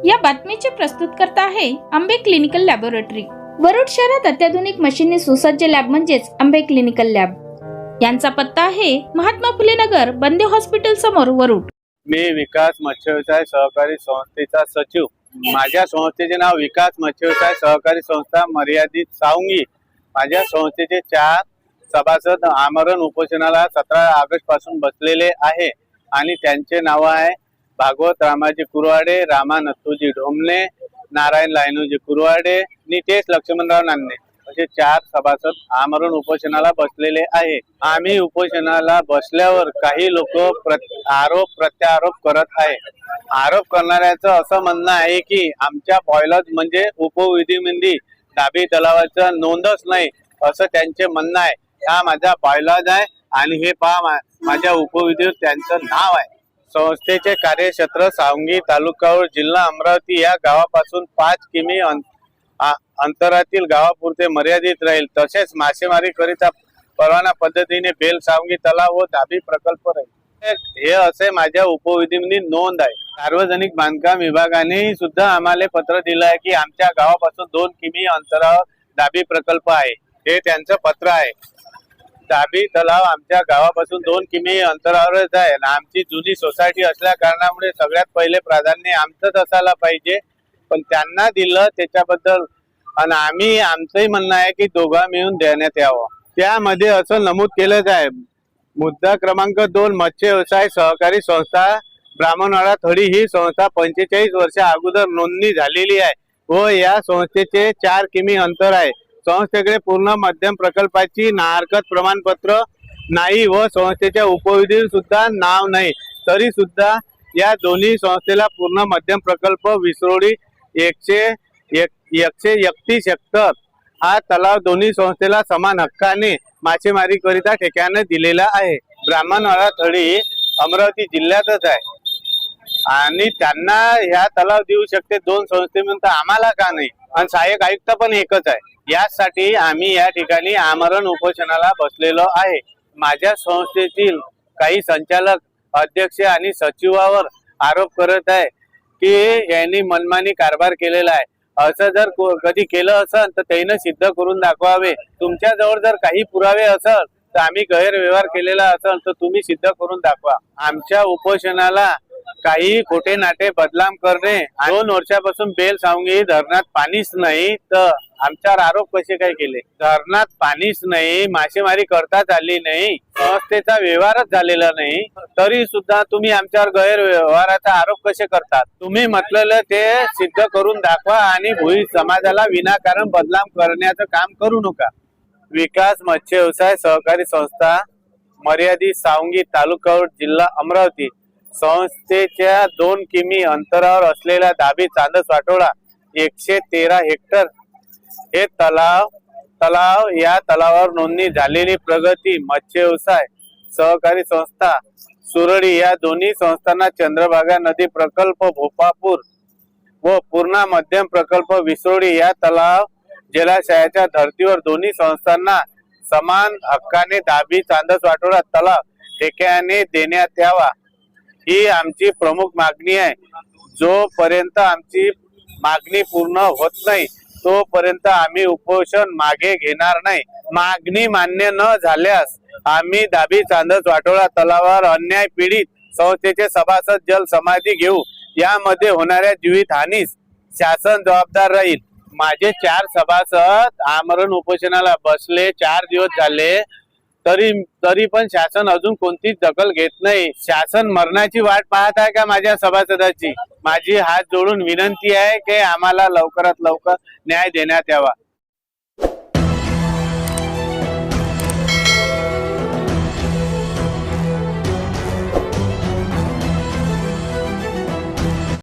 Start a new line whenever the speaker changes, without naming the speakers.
या बातमीचे प्रस्तुतकर्ता आहे आंबे क्लिनिकल लॅबोरेटरी। वरुड शहरात अत्याधुनिक मशीनने सुसज्ज लॅब म्हणजेच आंबे क्लिनिकल लॅब। यांचा पत्ता आहे महात्मा फुले नगर, बंदे हॉस्पिटल समोर, वरुड।
मी विकास मत्स्य व्यवसाय सहकारी संस्थेचा सचिव। माझ्या संस्थेचे नाव विकास मत्स्य व्यवसाय सहकारी संस्था मर्यादित सावंगी। माझ्या संस्थेचे 4 सभासद आमरण उपोषणाला 17 ऑगस्ट पासून बसलेले आहे आणि त्यांचे नाव आहे भागवत रामाजी कुरवाडे, रामा नथुजी ढोमणे, नारायण लायनूजी कुरवाडे, नितेश लक्ष्मणराव नान्ने असे 4 सभासद आमरण उपोषणाला बसलेले आहे। आम्ही उपोषणाला बसल्यावर काही लोक आरोप प्रत्यारोप करत आहे। आरोप करणाऱ्याचं असं म्हणणं आहे की आमच्या बॉयलर म्हणजे उपविधीमध्ये दाबी तलावाचं नोंदच नाही असं त्यांचे म्हणणं आहे। हा माझा बॉयलर आहे आणि हे पहा माझ्या उपविधीवर त्यांचं नाव आहे। संस्थेचे कार्यक्षेत्र सावंगी, तालुका जिल्हा अमरावती या गावापासून 5 किमी अंतरातील गावापुरते मर्यादित राहील। तसेच मासेमारी करिता परवाना पद्धतीने बेल, सावंगी तलाव व दाबी प्रकल्प राहील। हे असे माझ्या उपविधीमध्ये नोंद आहे। सार्वजनिक बांधकाम विभागाने सुद्धा आम्हाला पत्र दिलं आहे की आमच्या गावापासून 2 किमी अंतरावर दाबी प्रकल्प आहे। हे त्यांचं पत्र आहे। दाबी तलाव आमच्या गावापासून 2 किमी अंतरावरच आहे। आमची जुनी सोसायटी असल्या कारणामुळे सगळ्यात पहिले प्राधान्य आमचंच असायला पाहिजे, पण त्यांना दिलं त्याच्याबद्दल आणि आमचंही म्हणणं आहे की दोघा मिळून देण्यात यावं। त्यामध्ये असं नमूद केलं आहे, मुद्दा क्रमांक 2 मत्स्य व्यवसाय सहकारी संस्था ब्राह्मणवाडा थडी ही संस्था 45 वर्ष अगोदर नोंदणी झालेली आहे व या संस्थेचे 4 किमी अंतर आहे। संस्थेकडे पूर्ण मध्यम प्रकल्पाची हरकत प्रमाणपत्र नाही व संस्थेच्या उपविधीवर सुद्धा नाव नाही, तरी सुद्धा या दोन्ही संस्थेला पूर्ण मध्यम प्रकल्प विसरोडी 131 हेक्टर हा तलाव दोन्ही संस्थेला समान हक्काने मासेमारी करिता ठेक्याने दिलेला आहे। ब्राह्मणवाडा थडी अमरावती जिल्ह्यातच आहे आणि त्यांना ह्या तलाव देऊ शकते 2 संस्थे म्हणून, आम्हाला का नाही? आणि सहाय्यक आयुक्त पण एकच आहे। यासाठी आम्ही या ठिकाणी आमरण उपोषणाला बसलेलो आहे। माझ्या संस्थेतील काही संचालक, अध्यक्ष आणि सचिवावर आरोप करत आहे की यांनी मनमानी कारभार केलेला आहे। असं जर कधी केलं असेल तर त्यानं सिद्ध करून दाखवावे। तुमच्या जवळ जर काही पुरावे असेल तर आम्ही गैरव्यवहार केलेला असेल तर तुम्ही सिद्ध करून दाखवा। आमच्या उपोषणाला काही खोटे नाटे बदनाम करणे, 2 वर्षापासून बेल, सावंगी धरणात पाणीच नाही तर आमच्यावर आरोप कसे काय केले? धरणात पाणीच नाही, मासेमारी करताच आली नाही, संस्थेचा व्यवहारच झालेला नाही, तरी सुद्धा तुम्ही आमच्यावर गैरव्यवहाराचा आरोप कसे करतात? तुम्ही म्हटलेलं ते सिद्ध करून दाखवा आणि भोई समाजाला विनाकारण बदनाम करण्याचं काम करू नका। विकास मत्स्य व्यवसाय सहकारी संस्था मर्यादित सावंगी, तालुका जिल्हा अमरावती संस्थेच्या 2 किमी अंतरावर असलेल्या दाबी चांदस वाटोळा 113 हेक्टर हे तलाव या तलावावर नोंदणी झालेली प्रगती मत्स्य व्यवसाय सहकारी संस्था सुरडी या दोन्ही संस्थांना चंद्रभागा नदी प्रकल्प भोपापूर व पूर्णा मध्यम प्रकल्प विसरोडी या तलाव जलाशयाच्या धर्तीवर दोन्ही संस्थांना समान हक्काने दाबी चांदस वाटोळा तलाव ठेक्याने देण्यात यावा ही आमची प्रमुख मागणी आहे। जोपर्यंत आमची मागणी पूर्ण होत नाही तोपर्यंत आम्ही उपोषण मागे घेणार नाही। मागणी मान्य न झाल्यास आम्ही दाबी चांदस वाटोळा तलावावर अन्याय पीडित संस्थेचे सभासद जल समाधी घेऊ। यामध्ये होणाऱ्या जीवित हानीस शासन जबाबदार राहील। माझे 4 सभासद आमरण उपोषणाला बसले 4 दिवस झाले, तरी पण शासन अजून कोणतीच दखल घेत नाही। शासन मरणाची वाट पाहत आहे का माझ्या सभासदाची? माझी हात जोडून विनंती आहे की आम्हाला लवकरात लवकर न्याय देण्यात यावा।